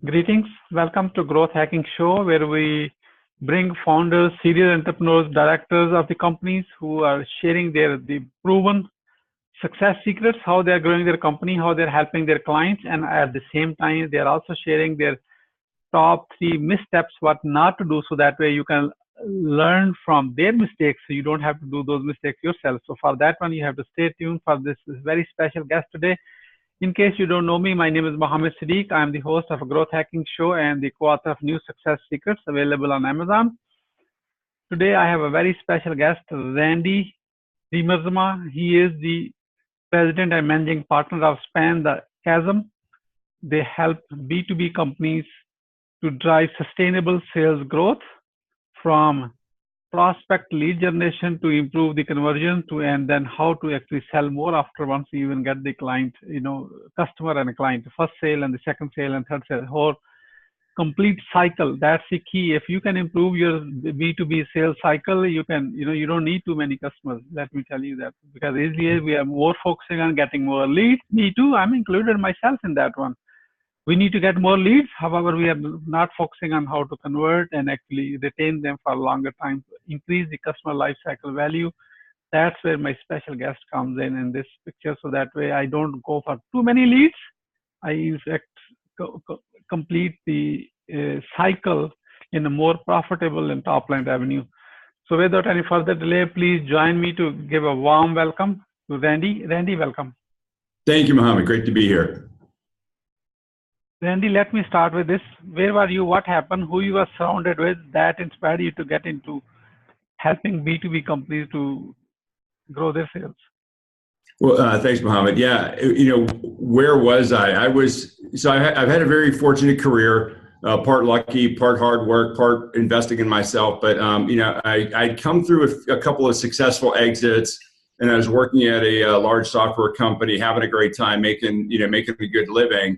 Greetings. Welcome to Growth Hacking Show, where we bring founders, serial entrepreneurs, directors of the companies who are sharing the proven success secrets, how they're growing their company, how they're helping their clients, and at the same time, they're also sharing their top 3 missteps, what not to do, so that way you can learn from their mistakes, so you don't have to do those mistakes yourself. So for that one, you have to stay tuned for this very special guest today. In case you don't know me, my name is Mohammed Siddique. I am the host of a Growth Hacking Show and the co-author of New Success Secrets, available on Amazon. Today, I have a very special guest, Randy Riemersma. He is the president and managing partner of Span the Chasm. They help B2B companies to drive sustainable sales growth, from prospect lead generation to improve the conversion to, and then how to actually sell more after once you even get the client, customer and a client, first sale and the second sale and third sale, whole complete cycle. That's the key. If you can improve your B2B sales cycle, you can, you don't need too many customers. Let me tell you that, because easily we are more focusing on getting more leads. Me too. I'm included myself in that one. We need to get more leads. However, we are not focusing on how to convert and actually retain them for a longer time, increase the customer lifecycle value. That's where my special guest comes in this picture. So that way I don't go for too many leads. I in fact complete the cycle in a more profitable and top line revenue. So without any further delay, please join me to give a warm welcome to Randy. Randy, welcome. Thank you, Mohammed. Great to be here. Randy, let me start with this. Where were you? What happened? Who you were surrounded with that inspired you to get into helping B2B companies to grow their sales? Well, thanks, Mohammed. Yeah, where was I? I've had a very fortunate career, part lucky, part hard work, part investing in myself. But, I'd come through a couple of successful exits, and I was working at a large software company, having a great time, making a good living.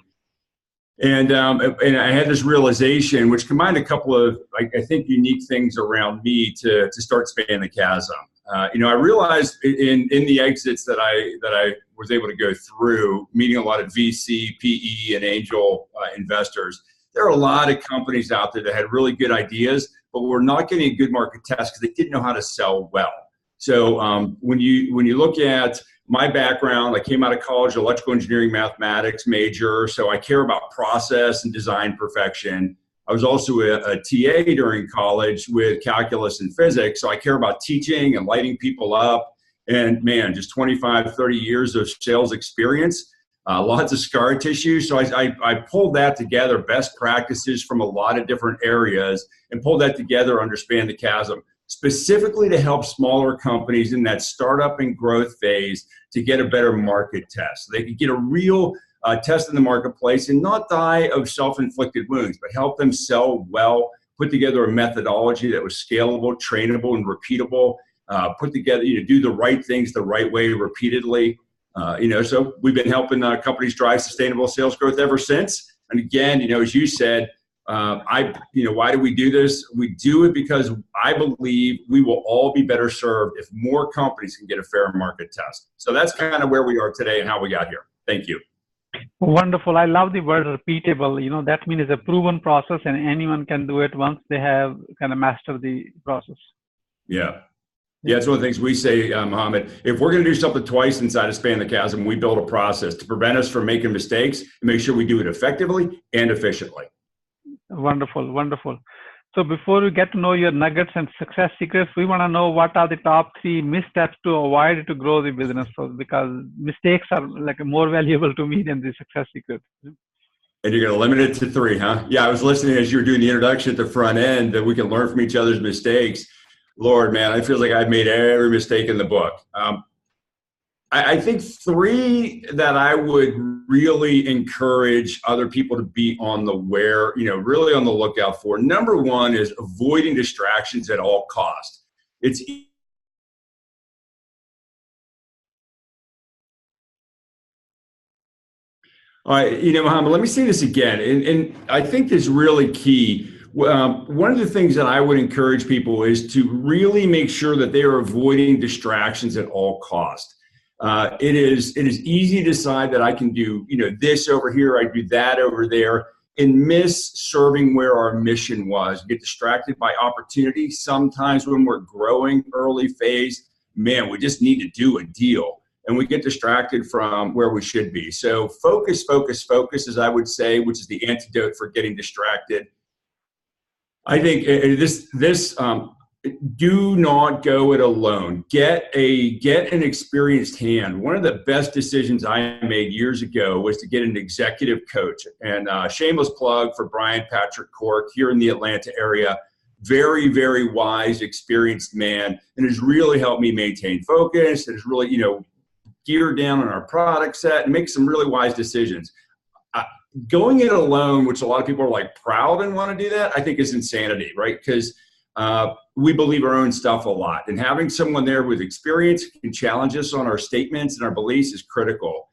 And I had this realization, which combined a couple of, I think, unique things around me to start Span the Chasm. I realized in the exits that I was able to go through, meeting a lot of VC, PE, and angel investors, there are a lot of companies out there that had really good ideas, but were not getting a good market test because they didn't know how to sell well. So when you look at my background, I came out of college, electrical engineering, mathematics major, so I care about process and design perfection. I was also a TA during college with calculus and physics, so I care about teaching and lighting people up. And man, just 25, 30 years of sales experience, lots of scar tissue. So I pulled that together, best practices from a lot of different areas, and pulled that together under Span the Chasm, specifically to help smaller companies in that startup and growth phase to get a better market test. So they could get a real test in the marketplace and not die of self-inflicted wounds, but help them sell well, put together a methodology that was scalable, trainable, and repeatable, put together, do the right things the right way repeatedly. So we've been helping companies drive sustainable sales growth ever since. And again, as you said, why do we do this? We do it because I believe we will all be better served if more companies can get a fair market test. So that's kind of where we are today and how we got here. Thank you. Wonderful. I love the word repeatable. That means it's a proven process and anyone can do it once they have kind of mastered the process. Yeah. Yeah, it's one of the things we say, Mohammed. If we're going to do something twice inside of Span the Chasm, we build a process to prevent us from making mistakes and make sure we do it effectively and efficiently. Wonderful, wonderful. So before we get to know your nuggets and success secrets, we want to know what are the top 3 missteps to avoid to grow the business. So because mistakes are like more valuable to me than the success secrets. And you're going to limit it to 3, huh? Yeah, I was listening as you were doing the introduction at the front end that we can learn from each other's mistakes. Lord, man, I feel like I've made every mistake in the book. I think 3 that I would really encourage other people to be on the really on the lookout for. Number 1 is avoiding distractions at all costs. All right, Mohammed, let me say this again, and I think this is really key. One of the things that I would encourage people is to really make sure that they are avoiding distractions at all costs. It is easy to decide that I can do this over here, I do that over there, and miss serving where our mission was. Get distracted by opportunity. Sometimes when we're growing early phase, man, we just need to do a deal. And we get distracted from where we should be. So focus, focus, as I would say, which is the antidote for getting distracted. I think do not go it alone. Get an experienced hand. One of the best decisions I made years ago was to get an executive coach. And shameless plug for Brian Patrick Cork here in the Atlanta area. Very, very wise, experienced man, and has really helped me maintain focus. And has really, gear down on our product set and make some really wise decisions. Going it alone, which a lot of people are like proud and want to do that, I think is insanity, right? Because we believe our own stuff a lot, and having someone there with experience can challenge us on our statements and our beliefs is critical.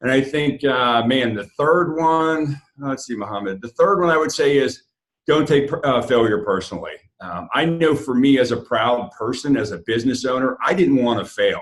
And I think, the third one, let's see, Muhammad, the third one I would say is don't take failure personally. I know for me as a proud person, as a business owner, I didn't want to fail.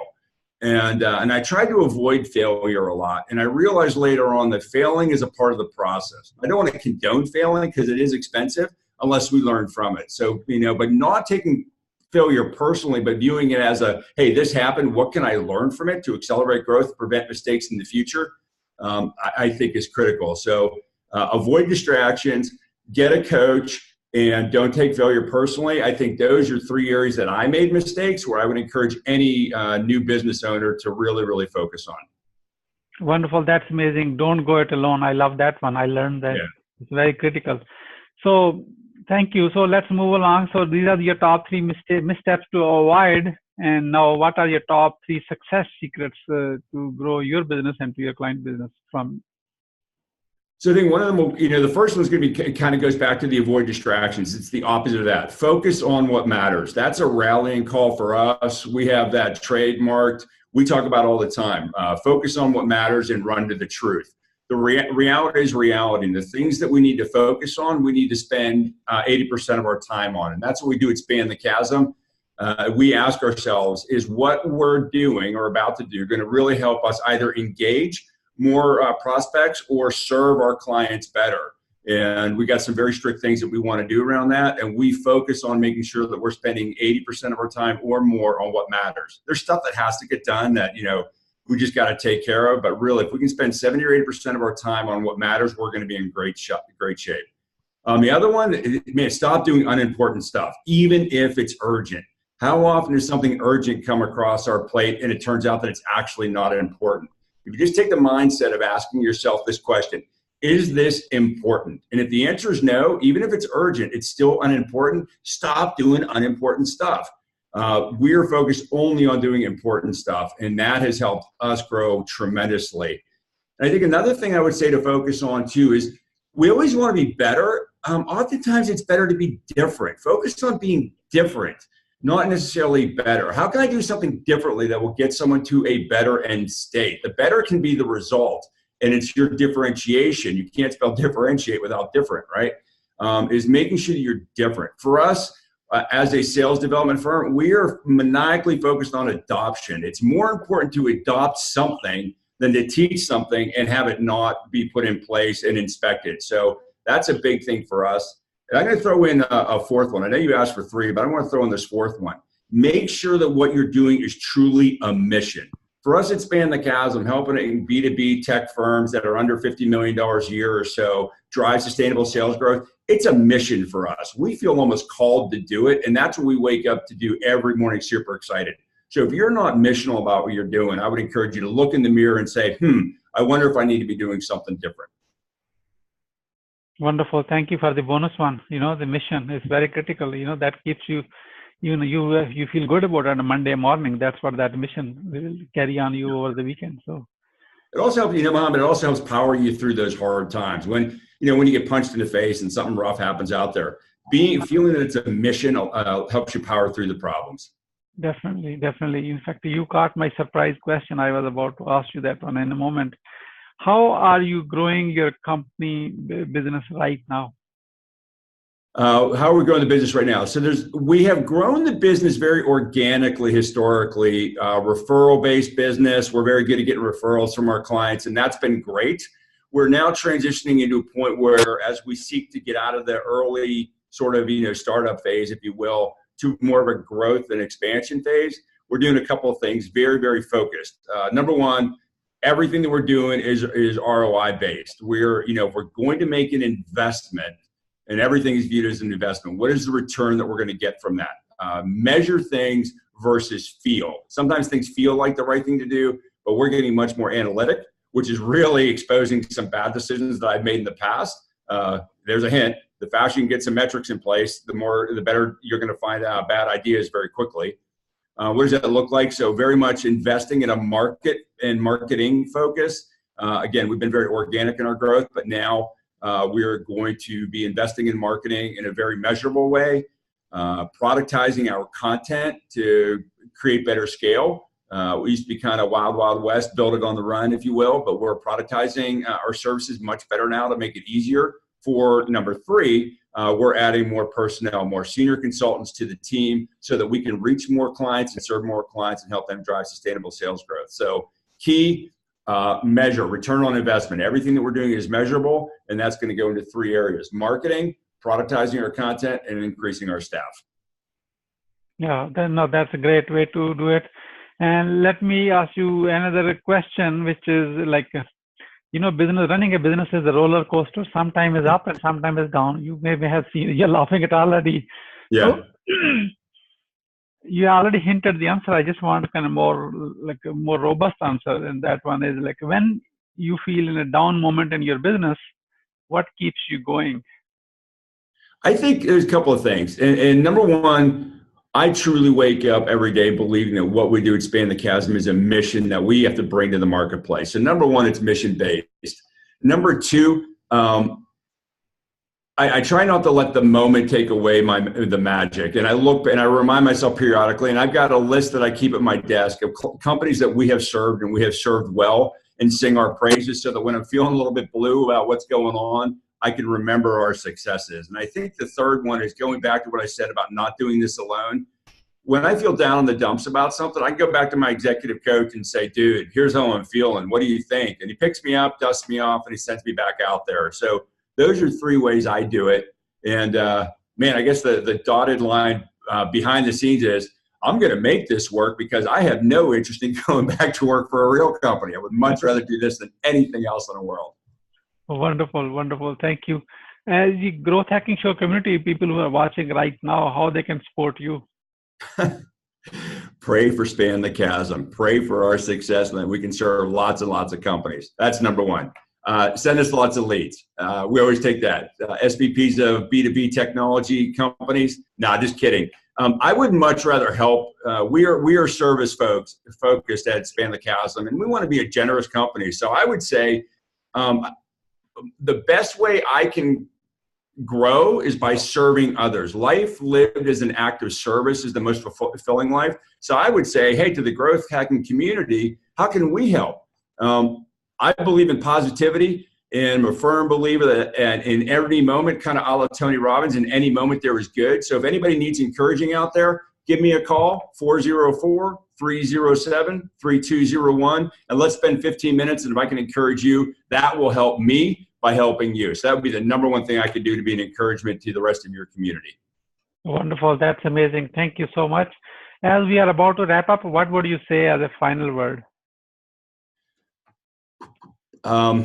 And I tried to avoid failure a lot. And I realized later on that failing is a part of the process. I don't want to condone failing because it is expensive unless we learn from it. So, but not taking failure personally, but viewing it as hey, this happened. What can I learn from it to accelerate growth, prevent mistakes in the future? I think is critical. So avoid distractions, get a coach, and don't take failure personally. I think those are three areas that I made mistakes where I would encourage any new business owner to really, really focus on. Wonderful. That's amazing. Don't go it alone. I love that one. I learned that. Yeah. It's very critical. So thank you. So let's move along. So these are your top three missteps to avoid. And now what are your top three success secrets to grow your business and to your client business from? So I think one of them, the first one is going to be, kind of goes back to the avoid distractions. It's the opposite of that. Focus on what matters. That's a rallying call for us. We have that trademarked. We talk about all the time. Focus on what matters and run to the truth. The reality is reality. And the things that we need to focus on, we need to spend 80% of our time on. And that's what we do at Span the Chasm. We ask ourselves, is what we're doing or about to do going to really help us either engage more prospects or serve our clients better? And we got some very strict things that we want to do around that. And we focus on making sure that we're spending 80% of our time or more on what matters. There's stuff that has to get done that, we just got to take care of. But really, if we can spend 70 or 80% of our time on what matters, we're going to be in great shape. The other one, stop doing unimportant stuff, even if it's urgent. How often does something urgent come across our plate and it turns out that it's actually not important? If you just take the mindset of asking yourself this question, is this important? And if the answer is no, even if it's urgent, it's still unimportant, stop doing unimportant stuff. We're focused only on doing important stuff, and that has helped us grow tremendously. And I think another thing I would say to focus on too is we always want to be better. Oftentimes it's better to be different. Focus on being different, not necessarily better. How can I do something differently that will get someone to a better end state? The better can be the result, and it's your differentiation. You can't spell differentiate without different, right? Is making sure that you're different. For us, as a sales development firm, we are maniacally focused on adoption. It's more important to adopt something than to teach something and have it not be put in place and inspected. So that's a big thing for us. And I'm going to throw in a fourth one. I know you asked for three, but I want to throw in this fourth one. Make sure that what you're doing is truly a mission. For us at Span the Chasm, helping B2B tech firms that are under $50 million a year or so drive sustainable sales growth, it's a mission for us. We feel almost called to do it, and that's what we wake up to do every morning, super excited. So if you're not missional about what you're doing, I would encourage you to look in the mirror and say, I wonder if I need to be doing something different. Wonderful. Thank you for the bonus one. The mission is very critical. That keeps you, you feel good about it on a Monday morning. That's what that mission will carry on you over the weekend. So it also helps, Mohammed, it also helps power you through those hard times. When you get punched in the face and something rough happens out there, feeling that it's a mission helps you power through the problems. Definitely. In fact, you caught my surprise question. I was about to ask you that one in a moment. How are you growing your company business right now? How are we growing the business right now? So we have grown the business very organically historically, referral-based business. We're very good at getting referrals from our clients, and that's been great. we're now transitioning into a point where, as we seek to get out of the early sort of, startup phase, if you will, to more of a growth and expansion phase, we're doing a couple of things very, very focused. Number one, everything that we're doing is ROI based. If we're going to make an investment, and everything is viewed as an investment, what is the return that we're going to get from that? Measure things versus feel. Sometimes things feel like the right thing to do, but we're getting much more analytic, which is really exposing some bad decisions that I've made in the past. There's a hint. The faster you can get some metrics in place, the better you're going to find out bad ideas very quickly. What does that look like? So very much investing in a market and marketing focus. Again, we've been very organic in our growth, but now we're going to be investing in marketing in a very measurable way, productizing our content to create better scale. We used to be kind of wild, wild west, build it on the run, if you will, but we're productizing our services much better now to make it easier. For number three, we're adding more personnel, more senior consultants to the team so that we can reach more clients and serve more clients and help them drive sustainable sales growth. So key measure, return on investment. Everything that we're doing is measurable, and that's going to go into three areas: marketing, productizing our content, and increasing our staff. Yeah, that's a great way to do it. And let me ask you another question, which is like, running a business is a roller coaster. Sometimes it's up and sometimes it's down. You maybe have seen, you're laughing at already. Yeah. So, you already hinted the answer. I just want kind of more robust answer. And that one is like, when you feel in a down moment in your business, what keeps you going? I think there's a couple of things. And number one, I truly wake up every day believing that what we do at Span the Chasm is a mission that we have to bring to the marketplace. So number one, it's mission based. Number two, I try not to let the moment take away the magic. And I look and I remind myself periodically, and I've got a list that I keep at my desk of companies that we have served and we have served well, and sing our praises so that when I'm feeling a little bit blue about what's going on, I can remember our successes. And I think the third one is going back to what I said about not doing this alone. When I feel down in the dumps about something, I can go back to my executive coach and say, dude, here's how I'm feeling. What do you think? And he picks me up, dusts me off, and he sends me back out there. So those are three ways I do it. And man, I guess the dotted line behind the scenes is, I'm going to make this work because I have no interest in going back to work for a real company. I would much rather do this than anything else in the world. Wonderful, wonderful. Thank you. As the Growth Hacking Show community, people who are watching right now, how they can support you? Pray for Span the Chasm. Pray for our success, and that we can serve lots and lots of companies. That's number one. Send us lots of leads. We always take that. SVPs of B2B technology companies. Nah, just kidding. I would much rather help. We are service focused at Span the Chasm, and we want to be a generous company. So I would say, the best way I can grow is by serving others. Life lived as an act of service is the most fulfilling life. So I would say, hey, to the growth hacking community, how can we help? I believe in positivity, and I'm a firm believer that in every moment, kind of a la Tony Robbins, in any moment there is good. So if anybody needs encouraging out there, give me a call, 404-307-3201, and let's spend 15 minutes. And if I can encourage you, that will help me by helping you. So that would be the number one thing I could do to be an encouragement to the rest of your community. Wonderful. That's amazing. Thank you so much. As we are about to wrap up, what would you say as a final word? A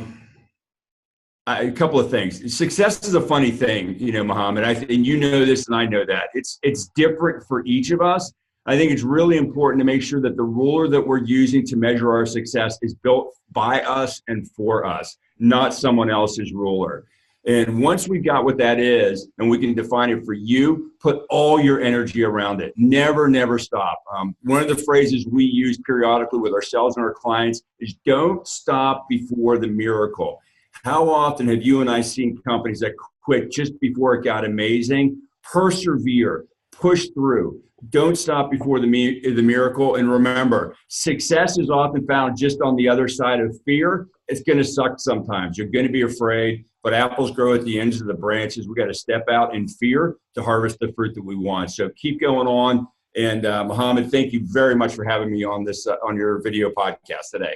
couple of things. Success is a funny thing, Muhammad, and you know this and I know that. It's different for each of us. I think it's really important to make sure that the ruler that we're using to measure our success is built by us and for us, not someone else's ruler. And once we got what that is, and we can define it for you, put all your energy around it. Never, never stop. One of the phrases we use periodically with ourselves and our clients is don't stop before the miracle. How often have you and I seen companies that quit just before it got amazing? Persevere, push through. Don't stop before the miracle. And remember, success is often found just on the other side of fear. It's going to suck sometimes. You're going to be afraid, but apples grow at the ends of the branches. We got to step out in fear to harvest the fruit that we want. So keep going on. And Muhammad, thank you very much for having me on this on your video podcast today.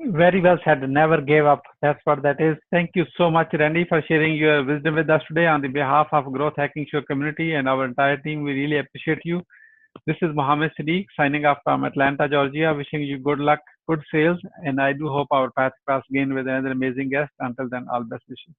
Very well said. Never gave up. That's what that is. Thank you so much, Randy, for sharing your wisdom with us today. On the behalf of Growth Hacking Show community and our entire team, we really appreciate you. This is Mohammed Siddique signing off from Atlanta, Georgia, wishing you good luck, good sales, and I do hope our paths cross again with another amazing guest. Until then, all best wishes.